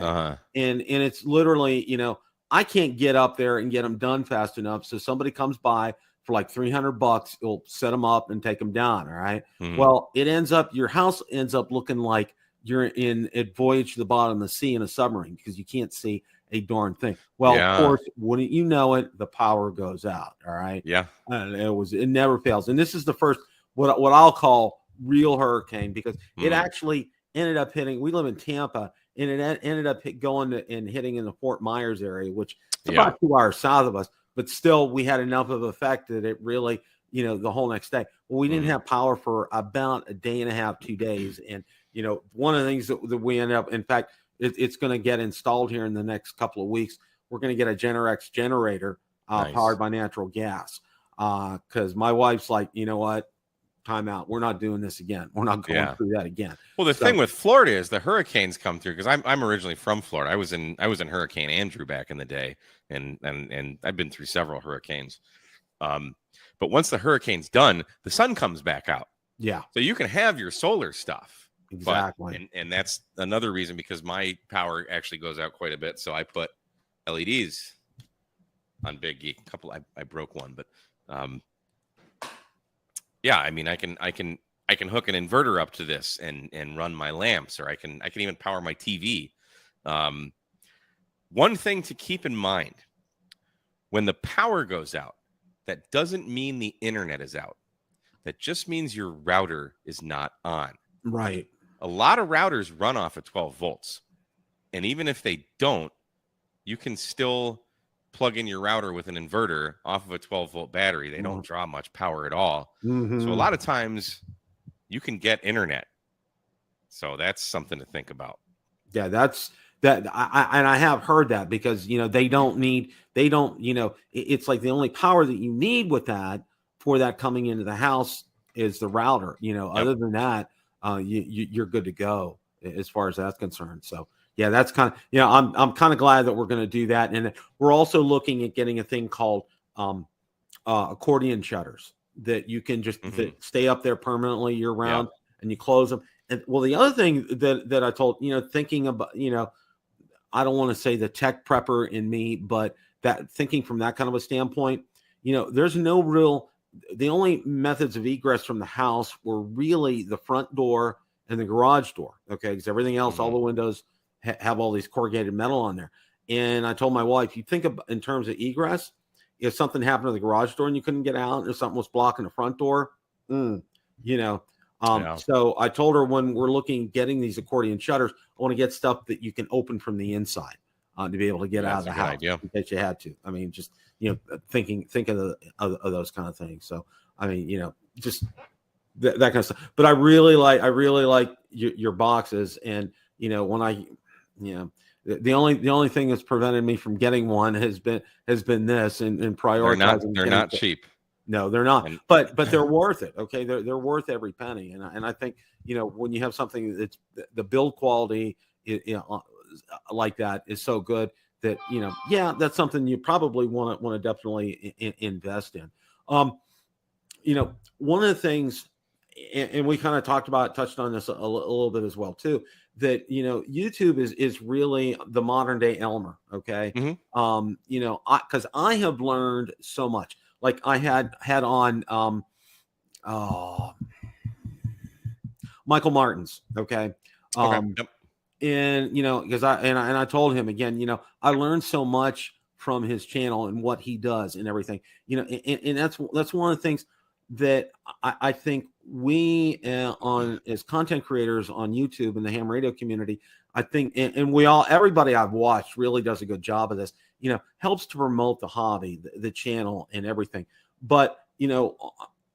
And it's literally, you know, I can't get up there and get them done fast enough. So somebody comes by for like $300, it'll set them up and take them down. All right. Well, your house ends up looking like you're in a voyage to the bottom of the sea in a submarine because you can't see a darn thing. Well, of course, wouldn't you know it, the power goes out. All right. Yeah. And it never fails. And this is the first, what I'll call real hurricane because it actually ended up hitting, we live in Tampa, and it ended up going and hitting in the Fort Myers area, which is about 2 hours south of us. But still, we had enough of effect that it really, you know, the whole next day. Well, we didn't have power for about a day and a half, 2 days. And, you know, one of the things that we ended up, in fact, it's going to get installed here in the next couple of weeks. We're going to get a Generac generator powered by natural gas because my wife's like, you know what? Time out. We're not doing this again. We're not going through that again. Well, the thing with Florida is the hurricanes come through because I'm originally from Florida. I was in Hurricane Andrew back in the day, and I've been through several hurricanes. But once the hurricane's done, the sun comes back out. Yeah. So you can have your solar stuff. Exactly. And that's another reason because my power actually goes out quite a bit. So I put LEDs on Big Geek. I broke one, but yeah, I mean, I can hook an inverter up to this and run my lamps, or I can even power my TV. One thing to keep in mind, when the power goes out, that doesn't mean the internet is out. That just means your router is not on. Right. A lot of routers run off of 12 volts. And even if they don't, you can still plug in your router with an inverter off of a 12-volt battery. They don't draw much power at all. So a lot of times you can get internet. So that's something to think about. Yeah, that's that. I have heard that because, you know, they don't, you know, it's like the only power that you need with that for that coming into the house is the router. You know, other than that, you're good to go as far as that's concerned. So yeah, that's kind of, you know, I'm kind of glad that we're going to do that. And we're also looking at getting a thing called accordion shutters that you can just stay up there permanently year round and you close them. And well, the other thing that I told, you know, thinking about, you know, I don't want to say the tech prepper in me, but that thinking from that kind of a standpoint, you know, there's no real, the only methods of egress from the house were really the front door and the garage door. Okay. Because everything else, all the windows have all these corrugated metal on there. And I told my wife, you think about in terms of egress, if something happened to the garage door and you couldn't get out, or something was blocking the front door, you know. So I told her when we're getting these accordion shutters, I want to get stuff that you can open from the inside to be able to get out of the house in case you had to. I mean, just, you know, think of those kind of things. So, I mean, you know, just that kind of stuff. But I really like your boxes. And, you know, when you know, the only thing that's prevented me from getting one has been this and prioritizing. They're not cheap. No, they're not. But they're worth it. Okay, they're worth every penny. And I think, you know, when you have something that's the build quality, you know, like that is so good that, you know, yeah, that's something you probably want to definitely invest in. You know, one of the things, and we kind of touched on this a little bit as well too, that, you know, YouTube is really the modern day Elmer. Okay. You know, because I have learned so much. Like I had on Michael Martin's. Okay. and because I told him again, I learned so much from his channel and what he does and everything, and that's one of the things that I think we on as content creators on YouTube and the ham radio community, I think, and everybody I've watched really does a good job of this, helps to promote the hobby, the channel and everything. But,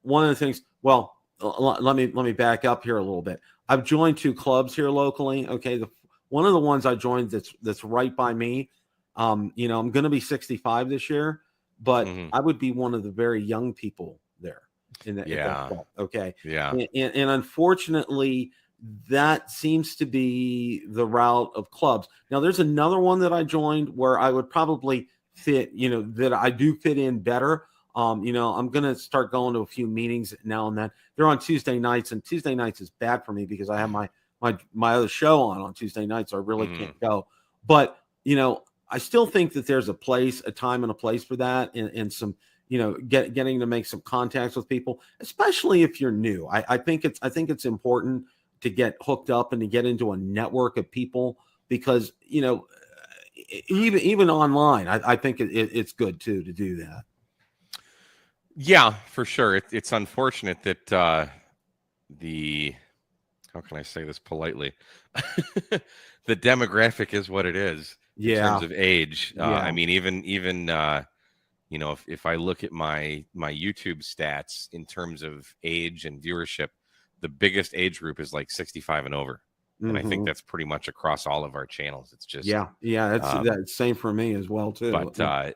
one of the things, well, let me back up here a little bit. I've joined 2 clubs here locally. Okay. One of the ones I joined that's right by me. I'm going to be 65 this year, but I would be one of the very young people there in that club. Okay. Yeah. And unfortunately, that seems to be the route of clubs. Now, there's another one that I joined where I would probably fit, that I do fit in better. I'm going to start going to a few meetings now and then. They're on Tuesday nights, and Tuesday nights is bad for me because I have my other show on Tuesday nights, so I really can't go. But, I still think that there's a time and a place for that, and some, getting to make some contacts with people, especially if you're new. I think it's important to get hooked up and to get into a network of people because, even online, I think it's good too to do that. Yeah, for sure. It's unfortunate that how can I say this politely? The demographic is what it is in terms of age. I mean, even if I look at my YouTube stats in terms of age and viewership, the biggest age group is like 65 and over. And I think that's pretty much across all of our channels. It's just that's same for me as well too. But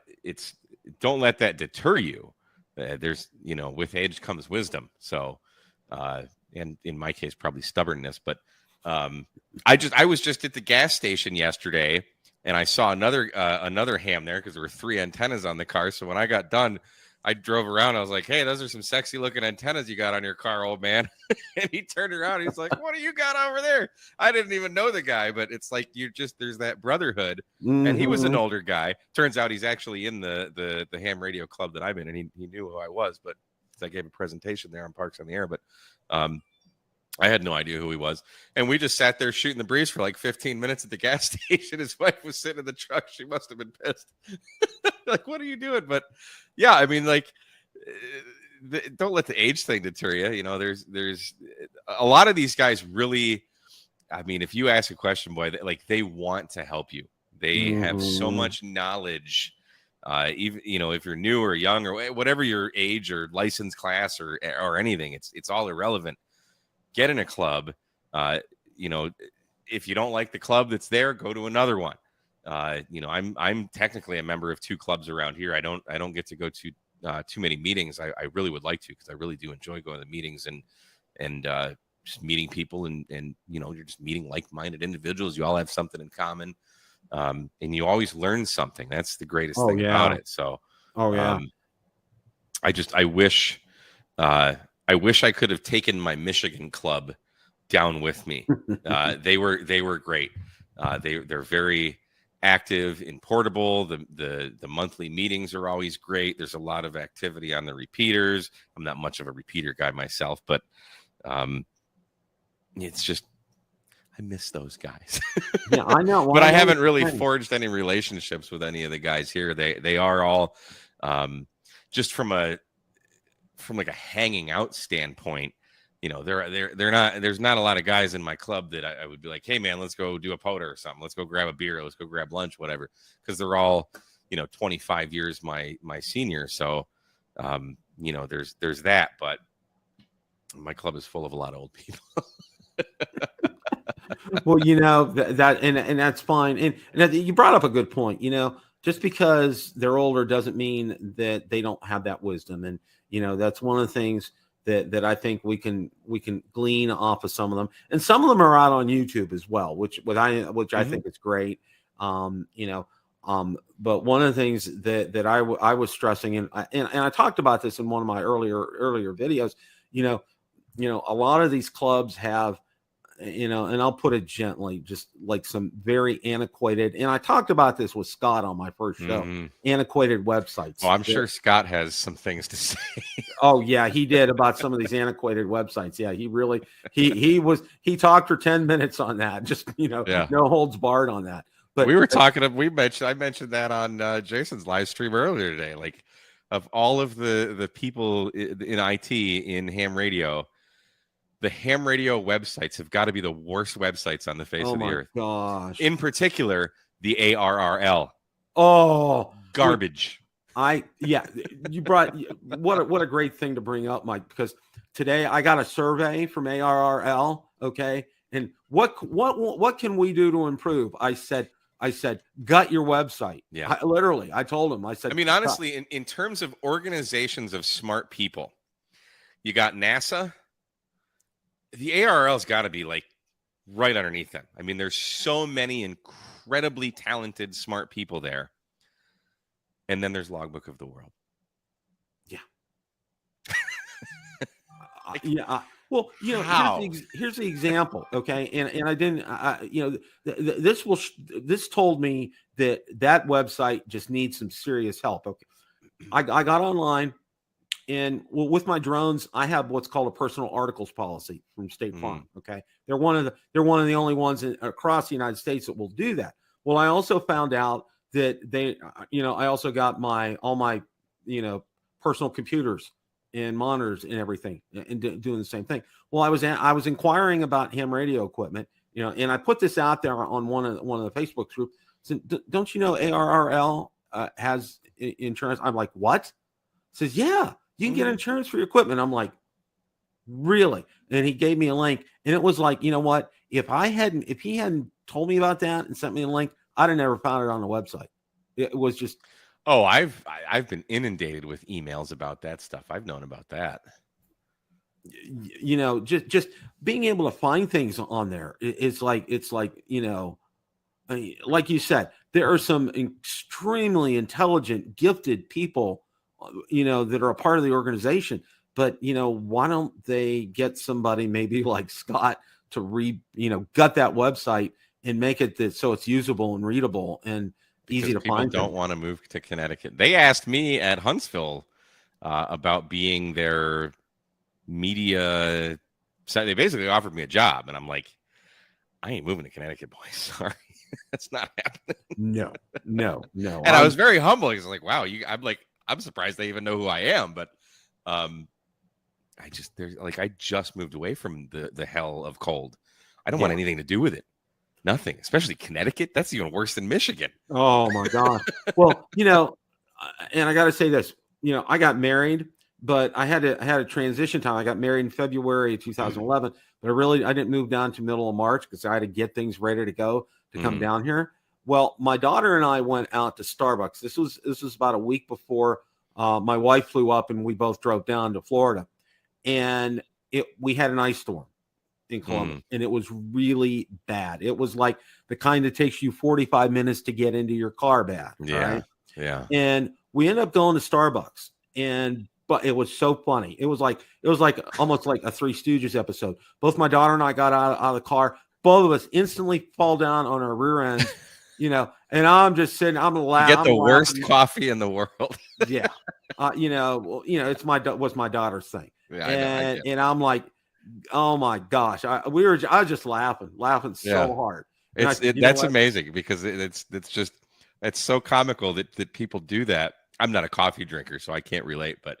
don't let that deter you. There's with age comes wisdom. So and in my case probably stubbornness. But I was just at the gas station yesterday and I saw another ham there because there were 3 antennas on the car. So when I got done, I drove around. I was like, "Hey, those are some sexy looking antennas you got on your car, old man." And he turned around. He's like, "What do you got over there?" I didn't even know the guy, but it's like there's that brotherhood. And he was an older guy. Turns out he's actually in the ham radio club that I'm in, and he knew who I was. But I gave a presentation there on Parks on the Air, but I had no idea who he was. And we just sat there shooting the breeze for like 15 minutes at the gas station. His wife was sitting in the truck. She must have been pissed. Like, what are you doing? But yeah, I mean, like, don't let the age thing deter you. There's a lot of these guys really, I mean, if you ask a question, boy, they want to help you. They have so much knowledge. Even, if you're new or young or whatever your age or license class or anything, it's all irrelevant. Get in a club. If you don't like the club that's there, go to another one. I'm technically a member of 2 clubs around here. I don't get to go to too many meetings. I really would like to because I really do enjoy going to meetings and just meeting people and you're just meeting like-minded individuals. You all have something in common, and you always learn something. That's the greatest thing about it. So, I wish I could have taken my Michigan club down with me. They were great. They're very active and portable. The monthly meetings are always great. There's a lot of activity on the repeaters. I'm not much of a repeater guy myself, but it's just I miss those guys. Yeah, I know. But I haven't really forged any relationships with any of the guys here. They are all just from like a hanging out standpoint. They're not. There's not a lot of guys in my club that I would be like, "Hey, man, let's go do a POTA or something. Let's go grab a beer. Let's go grab lunch, whatever." Because they're all 25 years my senior. So there's that. But my club is full of a lot of old people. Well, that and that's fine. And you brought up a good point. Just because they're older doesn't mean that they don't have that wisdom. And that's one of the things that I think we can glean off of some of them, and some of them are out on YouTube as well, which I think is great. But one of the things that I was stressing, and I talked about this in one of my earlier videos, a lot of these clubs have, and I'll put it gently, just like some very antiquated, and I talked about this with Scott on my first show, antiquated websites. Well, I'm sure Scott has some things to say. Oh yeah, he did about some of these antiquated websites. Yeah, he talked for 10 minutes on that. Just Yeah. no holds barred on that. But we were talking. I mentioned that on Jason's live stream earlier today. Like, of all of the people in IT in ham radio, the ham radio websites have got to be the worst websites on the face of the earth. Oh my gosh! In particular, the ARRL. Oh, garbage. You brought what a great thing to bring up, Mike, because today I got a survey from ARRL. Okay, and what can we do to improve? I said, gut your website. Yeah, I told him. I said, I mean, honestly, in terms of organizations of smart people, you got NASA. The ARRL's got to be like right underneath them. I mean, there's so many incredibly talented, smart people there. And then there's Logbook of the World. Yeah. Well, here's the example, okay? And I didn't, this told me that website just needs some serious help. Okay, I got online, and with my drones, I have what's called a personal articles policy from State Farm. Okay, they're one of the only ones across the United States that will do that. Well, I also found out that I also got all my personal computers and monitors and everything, and doing the same thing. Well, I was inquiring about ham radio equipment, and I put this out there on one of the Facebook groups. So, don't you know ARRL has insurance? I'm like, what? Says, yeah, you can get insurance for your equipment. I'm like, really? And he gave me a link, and it was like, you know what? If he hadn't told me about that and sent me a link, I'd have never found it on the website. It was just. Oh, I've been inundated with emails about that stuff. I've known about that. Just being able to find things on there. It's like like you said, there are some extremely intelligent, gifted people, that are a part of the organization. But why don't they get somebody maybe like Scott to gut that website and make it so it's usable and readable and easy to find. People don't want to move to Connecticut. They asked me at Huntsville about being their media. So they basically offered me a job, and I'm like, I ain't moving to Connecticut, boys. Sorry, that's not happening. No. And I was very humble because I'm like, wow, I'm surprised they even know who I am. But I just moved away from the hell of cold. I don't want anything to do with it. Nothing, especially Connecticut. That's even worse than Michigan. Oh my God. Well, and I got to say this, I got married, but I had a transition time. I got married in February 2011, but I didn't move down to middle of March because I had to get things ready to go to come down here. Well, my daughter and I went out to Starbucks. This was about a week before my wife flew up, and we both drove down to Florida, and we had an ice storm in Columbus, and it was really bad. It was like the kind that takes you 45 minutes to get into your car bad. Yeah. Right? Yeah. And we ended up going to Starbucks, but it was so funny. It was like almost like a Three Stooges episode. Both my daughter and I got out of the car. Both of us instantly fall down on our rear ends, and I'm just sitting, I'm laughing. Get the worst coffee in the world. Yeah. It's was my daughter's thing. Yeah, and I'm like, oh my gosh. I was just laughing so hard. That's amazing because it's so comical that people do that. I'm not a coffee drinker, so I can't relate, but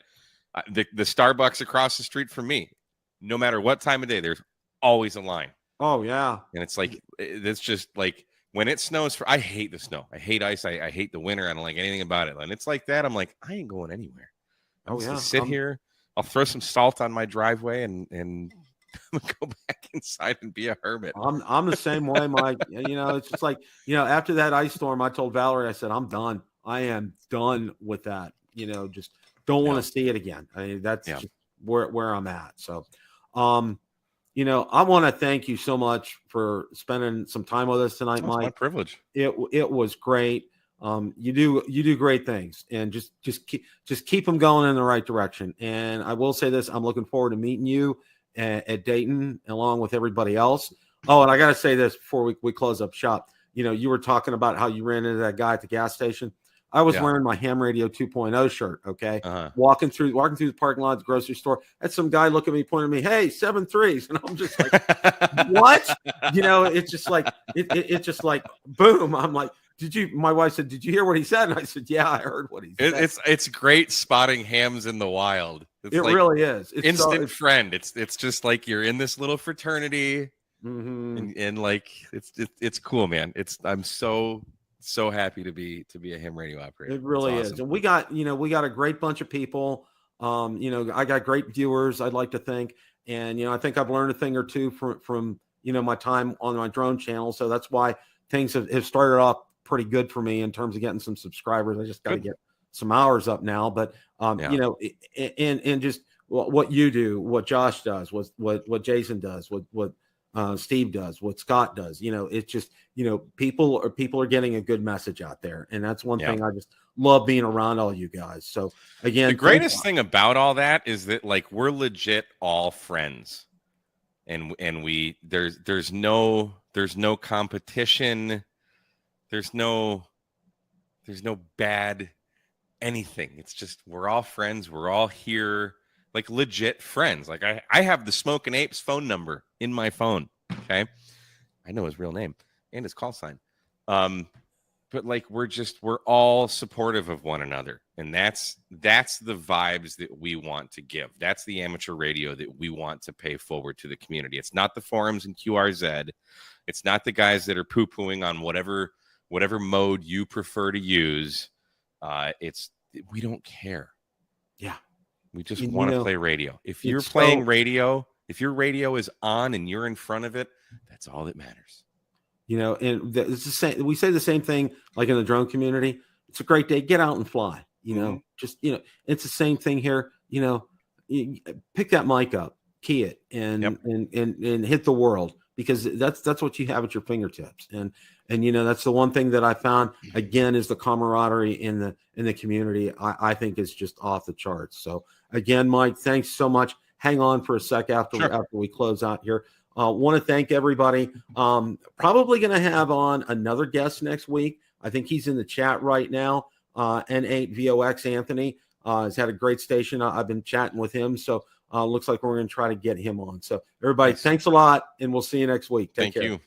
the Starbucks across the street from me, no matter what time of day, there's always a line. Oh yeah. And it's just like when it snows I hate the snow. I hate ice. I hate the winter. I don't like anything about it. And it's like that. I'm like, I ain't going anywhere. I'm just gonna sit here. I'll throw some salt on my driveway and go back inside and be a hermit. I'm the same way, Mike. It's just like, after that ice storm, I told Valerie, I said, I'm done. I am done with that. Just don't want to see it again. I mean, that's just where I'm at. So, I want to thank you so much for spending some time with us tonight, Mike. My privilege. It was great. You do great things, and just keep them going in the right direction. And I will say this, I'm looking forward to meeting you at Dayton along with everybody else. Oh, and I got to say this before we close up shop. You were talking about how you ran into that guy at the gas station. I was Yeah. wearing my Ham Radio 2.0 shirt. Okay. Uh-huh. Walking through the parking lot of the grocery store. Had some guy look at me, pointing at me, "Hey, 7.3s." And I'm just like, what? You know, it's just like, it's just like, boom. I'm like, my wife said, "Did you hear what he said?" And I said, "Yeah, I heard what he said." It's great spotting hams in the wild. It's it like really is. It's instant friend. It's just like you're in this little fraternity, and like it's cool, man. I'm so happy to be a ham radio operator. It really is. And we got a great bunch of people. I got great viewers, I'd like to think. And, I think I've learned a thing or two from my time on my drone channel. So that's why things have started off pretty good for me in terms of getting some subscribers. I just got to get some hours up now, but, and just what you do, what Josh does, what Jason does, what Steve does, what Scott does, it's just, people are getting a good message out there. And that's one thing I just love being around all you guys. So again, the greatest thing about all that is that like we're legit all friends, and we there's no competition, there's no bad anything. It's just we're all friends, we're all here, like legit friends. Like I have the Smoking Apes phone number in my phone. Okay, I know his real name and his call sign. But like we're all supportive of one another, and that's the vibes that we want to give. That's the amateur radio that we want to pay forward to the community. It's not the forums and QRZ. It's not the guys that are poo-pooing on whatever mode you prefer to use. We don't care. Yeah. We just want to play radio. If you're playing radio, if your radio is on and you're in front of it, that's all that matters. And it's the same. We say the same thing like in the drone community. It's a great day. Get out and fly. Just it's the same thing here. Pick that mic up, key it, and hit the world, because that's what you have at your fingertips. And that's the one thing that I found again is the camaraderie in the community. I think is just off the charts. So again, Mike, thanks so much. Hang on for a sec after we close out here. Want to thank everybody. Probably going to have on another guest next week. I think he's in the chat right now. N8VOX Anthony has had a great station. I've been chatting with him. So looks like we're going to try to get him on. So everybody, thanks a lot. And we'll see you next week. Take care. Thank you.